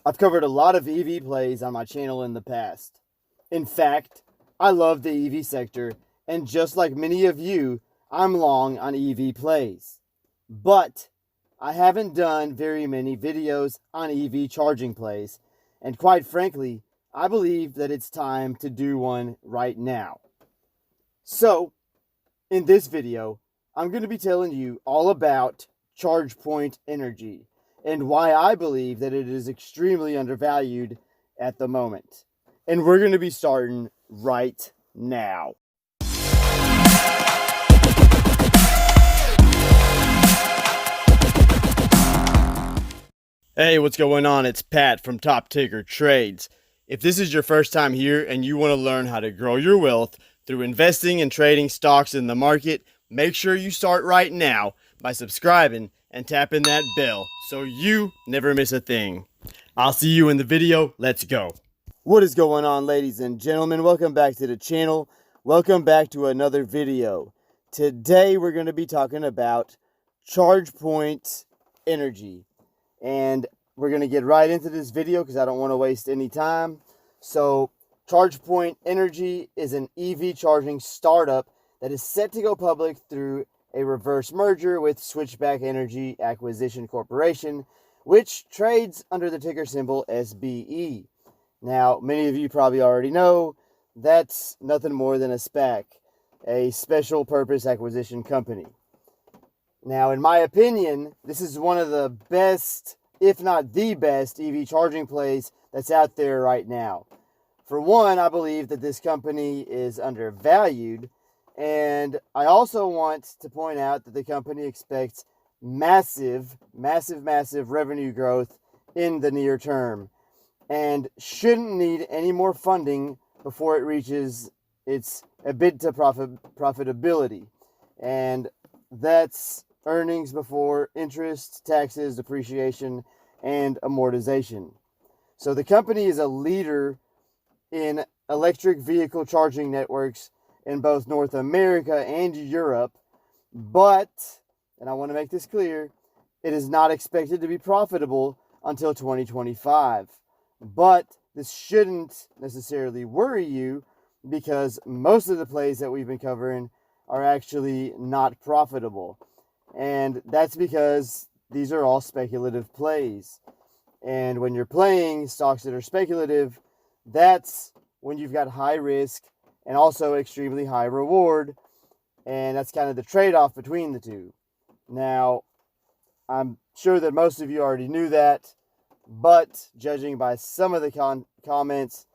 I've covered a lot of EV plays on my channel in the past. In fact, I love the EV sector, and just like many of you, I'm long on EV plays. But I haven't done very many videos on EV charging plays, and quite frankly, I believe that it's time to do one right now. So, in this video, I'm going to be telling you all about Chargepoint Energy and why I believe that it is extremely undervalued at the moment. And we're going to be starting right now. Hey, what's going on? It's Pat from Top Ticker Trades. If this is your first time here and you want to learn how to grow your wealth through investing and trading stocks in the market, make sure you start right now by subscribing and tapping that bell so you never miss a thing. I'll see you in the video. Let's go. What is going on, ladies and gentlemen? Welcome back to the channel. Welcome back to another video. Today we're going to be talking about Chargepoint Energy. And we're going to get right into this video because I don't want to waste any time. So Chargepoint Energy is an EV charging startup that is set to go public through a reverse merger with Switchback Energy Acquisition Corporation, which trades under the ticker symbol SBE. Now, many of you probably already know that's nothing more than a SPAC, a special purpose acquisition company. Now, in my opinion, this is one of the best, if not the best, EV charging plays that's out there right now. For one, I believe that this company is undervalued, and I also want to point out that the company expects massive revenue growth in the near term and shouldn't need any more funding before it reaches its EBITDA profitability. And that's earnings before interest, taxes, depreciation, and amortization. So the company is a leader in electric vehicle charging networks in both North America and Europe, but, and I want to make this clear, it is not expected to be profitable until 2025. But this shouldn't necessarily worry you because most of the plays that we've been covering are actually not profitable. And that's because these are all speculative plays. And when you're playing stocks that are speculative, that's when you've got high risk and also extremely high reward. And that's kind of the trade-off between the two. Now, I'm sure that most of you already knew that, but judging by some of the comments,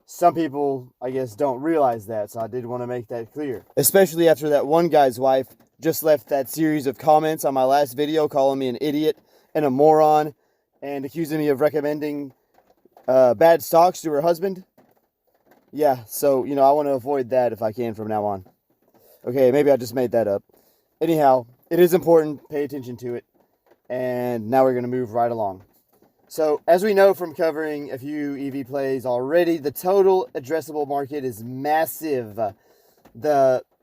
some people, I guess, don't realize that. So I did want to make that clear. Especially after that one guy's wife just left that series of comments on my last video calling me an idiot and a moron and accusing me of recommending bad stocks to her husband. Yeah, so, I want to avoid that if I can from now on. Okay, maybe I just made that up. Anyhow, it is important. Pay attention to it. And now we're going to move right along. So, as we know from covering a few EV plays already, the total addressable market is massive.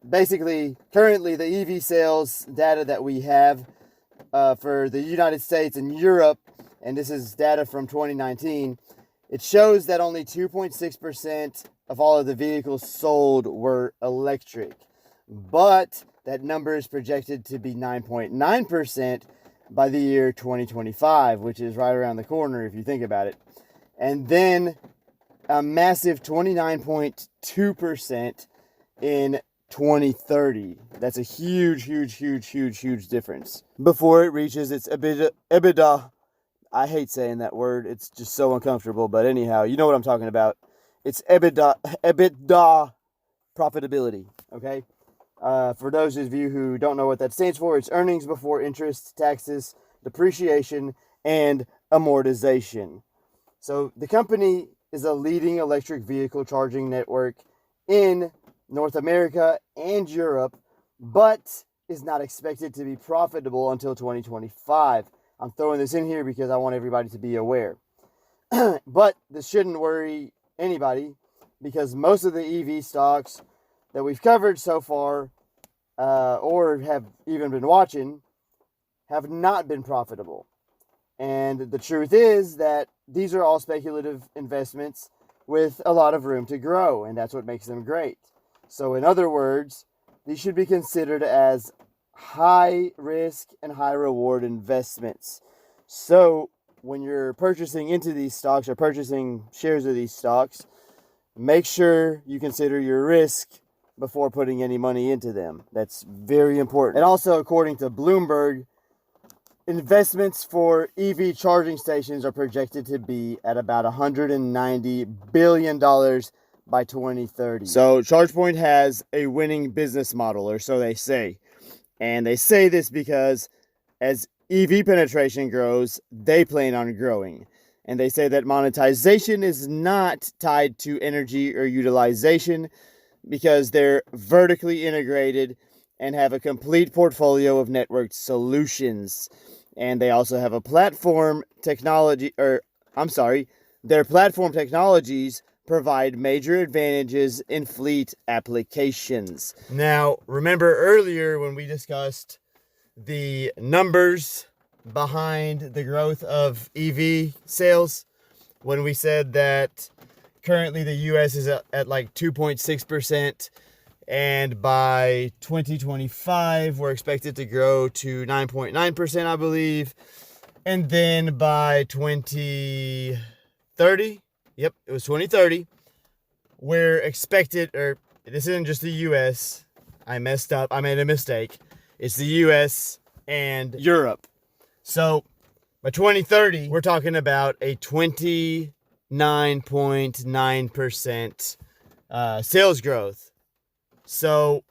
Basically, currently, the EV sales data that we have for the United States and Europe, and this is data from 2019, it shows that only 2.6% of all of the vehicles sold were electric. But that number is projected to be 9.9% by the year 2025, which is right around the corner if you think about it. And then a massive 29.2% in 2030. That's a huge difference before it reaches its EBITDA. I hate saying that word. It's just so uncomfortable. But anyhow, you know what I'm talking about. It's EBITDA profitability. Okay. For those of you who don't know what that stands for, it's earnings before interest, taxes, depreciation, and amortization. So the company is a leading electric vehicle charging network in North America and Europe, but is not expected to be profitable until 2025. I'm throwing this in here because I want everybody to be aware. But this shouldn't worry anybody because most of the EV stocks that we've covered so far or have even been watching have not been profitable. And the truth is that these are all speculative investments with a lot of room to grow, and that's what makes them great. So in other words, these should be considered as high risk and high reward investments. So when you're purchasing into these stocks or purchasing shares of these stocks, make sure you consider your risk before putting any money into them. That's very important. And also, according to Bloomberg, investments for EV charging stations are projected to be at about $190 billion by 2030. So Chargepoint has a winning business model, or so they say. And they say this because as EV penetration grows, they plan on growing. And they say that monetization is not tied to energy or utilization because they're vertically integrated and have a complete portfolio of networked solutions. And they also have a platform technology, their platform technologies provide major advantages in fleet applications. Now, remember earlier when we discussed the numbers behind the growth of EV sales, when we said that currently the US is at like 2.6%, and by 2025 we're expected to grow to 9.9%, I believe. And then by 2030, yep, it was 2030, we're expected, or this isn't just the US, I messed up, I made a mistake. It's the US and Europe. So by 2030, we're talking about a 29.9% sales growth. So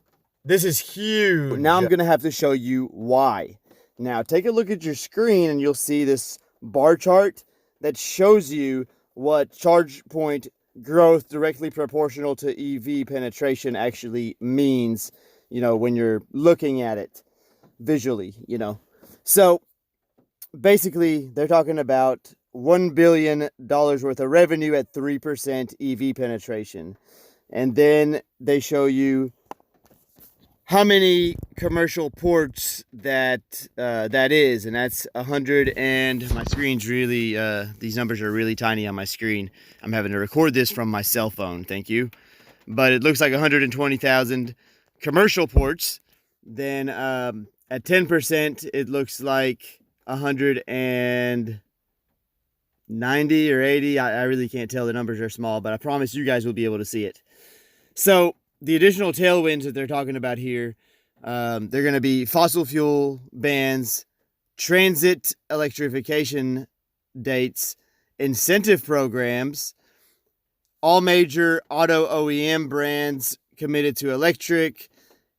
this is huge. Now I'm going to have to show you why. Now take a look at your screen and you'll see this bar chart that shows you what Chargepoint growth directly proportional to EV penetration actually means, when you're looking at it visually, So basically, they're talking about $1 billion worth of revenue at 3% EV penetration. And then they show you how many commercial ports that is, and that's 100, and my screen's really, these numbers are really tiny on my screen. I'm having to record this from my cell phone, thank you. But it looks like 120,000 commercial ports. Then at 10%, it looks like 190 or 80. I really can't tell, the numbers are small, but I promise you guys will be able to see it. So the additional tailwinds that they're talking about here, they're going to be fossil fuel bans, transit electrification dates, incentive programs, all major auto OEM brands committed to electric,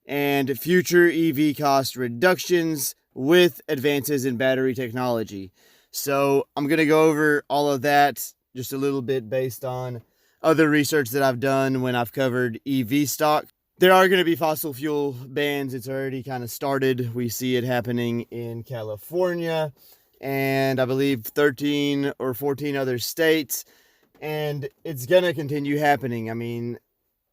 and future EV cost reductions with advances in battery technology. So I'm going to go over all of that just a little bit based on other research that I've done when I've covered EV stock. There are going to be fossil fuel bans. It's already kind of started. We see it happening in California and I believe 13 or 14 other states. And it's going to continue happening. I mean,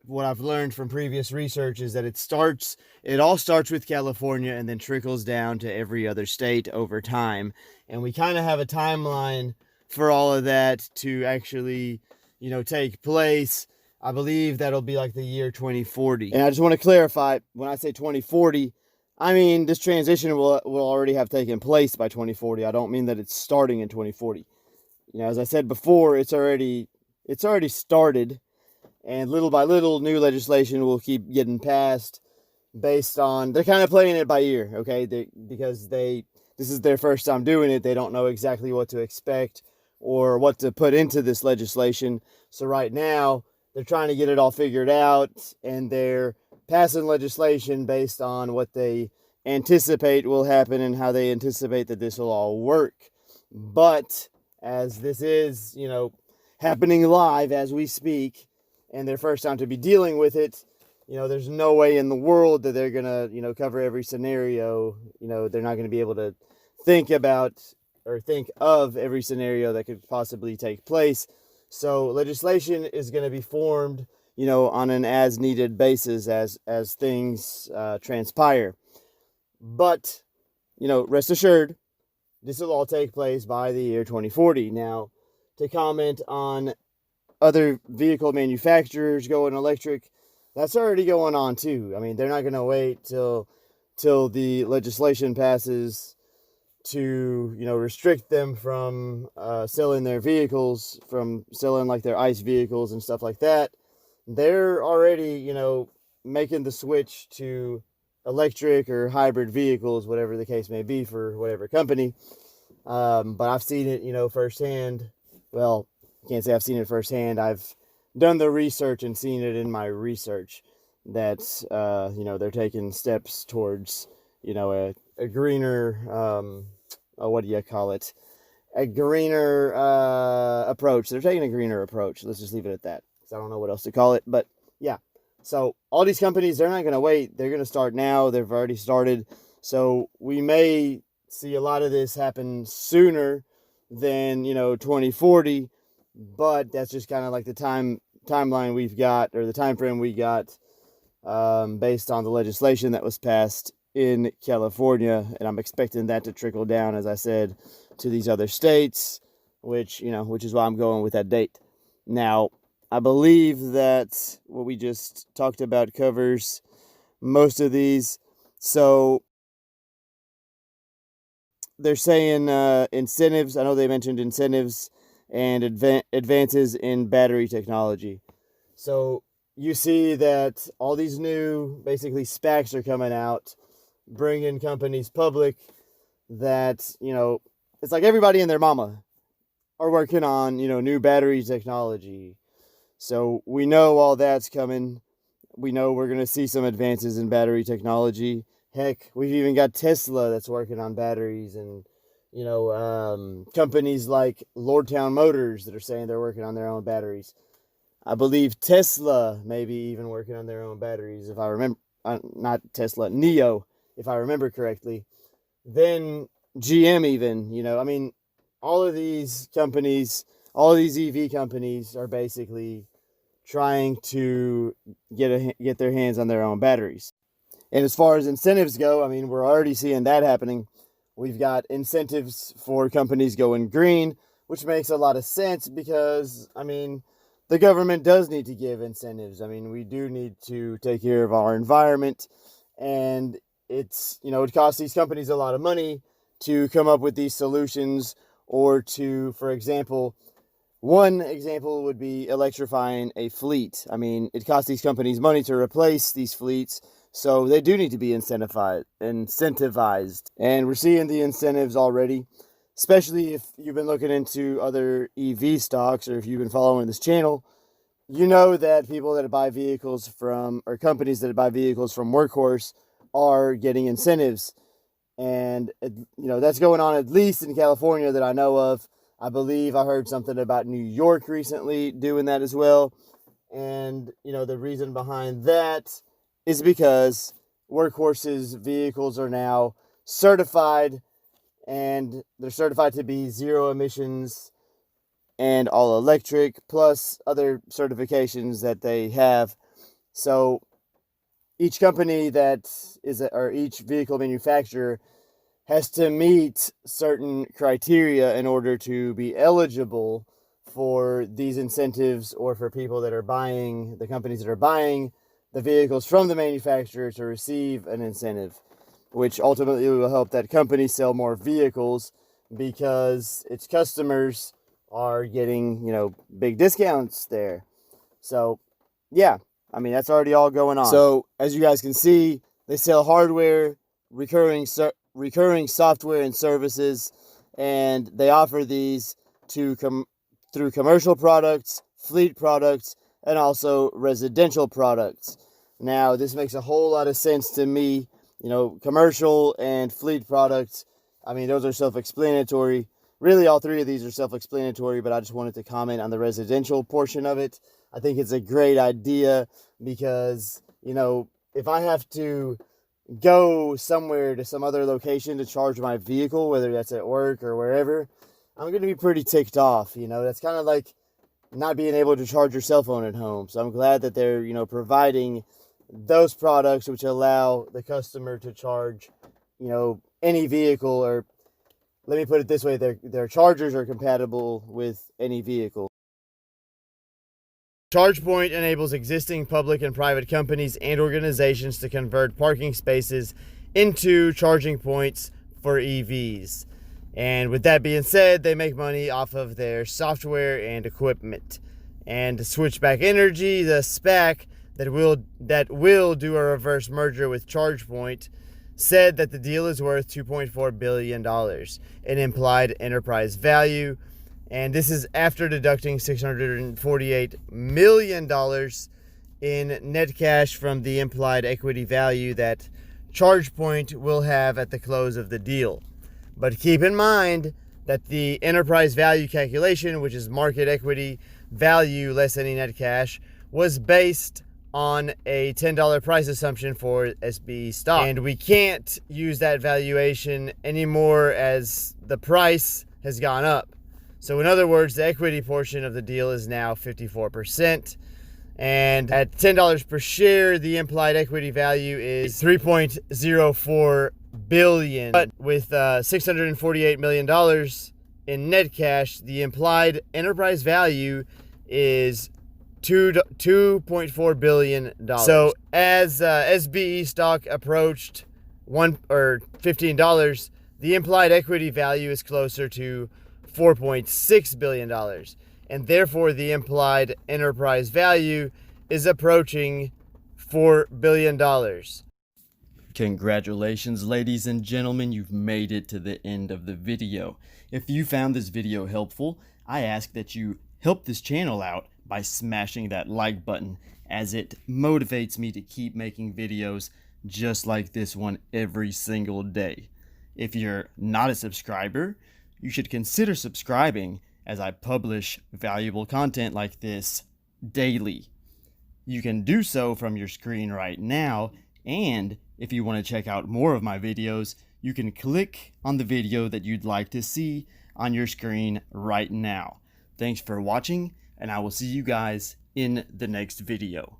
what I've learned from previous research is that it all starts with California and then trickles down to every other state over time. And we kind of have a timeline for all of that to actually, take place. I believe that'll be like the year 2040. And I just want to clarify, when I say 2040, I mean this transition will already have taken place by 2040. I don't mean that it's starting in 2040. As I said before, it's already started, and little by little new legislation will keep getting passed based on, they're kind of playing it by ear, okay? Because this is their first time doing it. They don't know exactly what to expect or what to put into this legislation. So right now, they're trying to get it all figured out, and they're passing legislation based on what they anticipate will happen and how they anticipate that this will all work. But as this is, happening live as we speak, and their first time to be dealing with it, there's no way in the world that they're gonna, cover every scenario. They're not gonna be able to think about or think of every scenario that could possibly take place. So legislation is going to be formed, on an as needed basis as things transpire. But, rest assured, this will all take place by the year 2040. Now, to comment on other vehicle manufacturers going electric, that's already going on too. I mean, they're not going to wait till the legislation passes to, restrict them from selling their vehicles, from selling like their ICE vehicles and stuff like that. They're already, making the switch to electric or hybrid vehicles, whatever the case may be for whatever company. But I've seen it, firsthand. Well, I can't say I've seen it firsthand. I've done the research and seen it in my research that, they're taking steps towards, a greener, what do you call it? A greener approach. They're taking a greener approach. Let's just leave it at that, because I don't know what else to call it. But yeah, so all these companies, they're not going to wait. They're going to start now. They've already started. So we may see a lot of this happen sooner than 2040, but that's just kind of like the timeline we've got, or the time frame we got, based on the legislation that was passed in California, and I'm expecting that to trickle down, as I said, to these other states, which is why I'm going with that date. Now, I believe that what we just talked about covers most of these. So they're saying incentives. I know they mentioned incentives and advances in battery technology. So you see that all these new, basically, SPACs are coming out, bringing companies public that, it's like everybody and their mama are working on, new battery technology. So we know all that's coming. We know we're going to see some advances in battery technology. Heck, we've even got Tesla that's working on batteries, and, companies like Lordstown Motors that are saying they're working on their own batteries. I believe Tesla may be even working on their own batteries, if I remember. Not Tesla, NIO, if I remember correctly. Then GM even, I mean, all of these companies, all of these EV companies are basically trying to get their hands on their own batteries. And as far as incentives go, I mean, we're already seeing that happening. We've got incentives for companies going green, which makes a lot of sense because, I mean, the government does need to give incentives. I mean, we do need to take care of our environment, and it's, it costs these companies a lot of money to come up with these solutions, or to, for example, one example would be electrifying a fleet. I mean, it costs these companies money to replace these fleets, so they do need to be incentivized. And we're seeing the incentives already, especially if you've been looking into other EV stocks, or if you've been following this channel. You know that people that buy vehicles from, or companies that buy vehicles from Workhorse, are getting incentives. And, that's going on at least in California that I know of. I believe I heard something about New York recently doing that as well. And, the reason behind that is because Workhorse's vehicles are now certified, and they're certified to be zero emissions and all electric, plus other certifications that they have. So each company or each vehicle manufacturer has to meet certain criteria in order to be eligible for these incentives, or for people that are buying, the companies that are buying the vehicles from the manufacturer, to receive an incentive, which ultimately will help that company sell more vehicles because its customers are getting, big discounts there. So, yeah, I mean, that's already all going on. So, as you guys can see, they sell hardware, recurring software and services, and they offer these through commercial products, fleet products, and also residential products. Now, this makes a whole lot of sense to me. Commercial and fleet products, I mean, those are self-explanatory. Really, all three of these are self-explanatory, but I just wanted to comment on the residential portion of it. I think it's a great idea because, if I have to go somewhere to some other location to charge my vehicle, whether that's at work or wherever, I'm going to be pretty ticked off. That's kind of like not being able to charge your cell phone at home. So I'm glad that they're, providing those products which allow the customer to charge, any vehicle, or let me put it this way, their chargers are compatible with any vehicle. Chargepoint enables existing public and private companies and organizations to convert parking spaces into charging points for EVs. And with that being said, they make money off of their software and equipment. And Switchback Energy, the SPAC that will do a reverse merger with Chargepoint, said that the deal is worth $2.4 billion in implied enterprise value. And this is after deducting $648 million in net cash from the implied equity value that Chargepoint will have at the close of the deal. But keep in mind that the enterprise value calculation, which is market equity value less any net cash, was based on a $10 price assumption for SBE stock. And we can't use that valuation anymore as the price has gone up. So in other words, the equity portion of the deal is now 54%. And at $10 per share, the implied equity value is $3.04 billion. But with $648 million in net cash, the implied enterprise value is $2.4 billion. So as SBE stock approached $15, the implied equity value is closer to $4.6 billion. And therefore, the implied enterprise value is approaching $4 billion. Congratulations, ladies and gentlemen, you've made it to the end of the video. If you found this video helpful, I ask that you help this channel out by smashing that like button, as it motivates me to keep making videos just like this one every single day. If you're not a subscriber, you should consider subscribing, as I publish valuable content like this daily. You can do so from your screen right now, and if you want to check out more of my videos, you can click on the video that you'd like to see on your screen right now. Thanks for watching, and I will see you guys in the next video.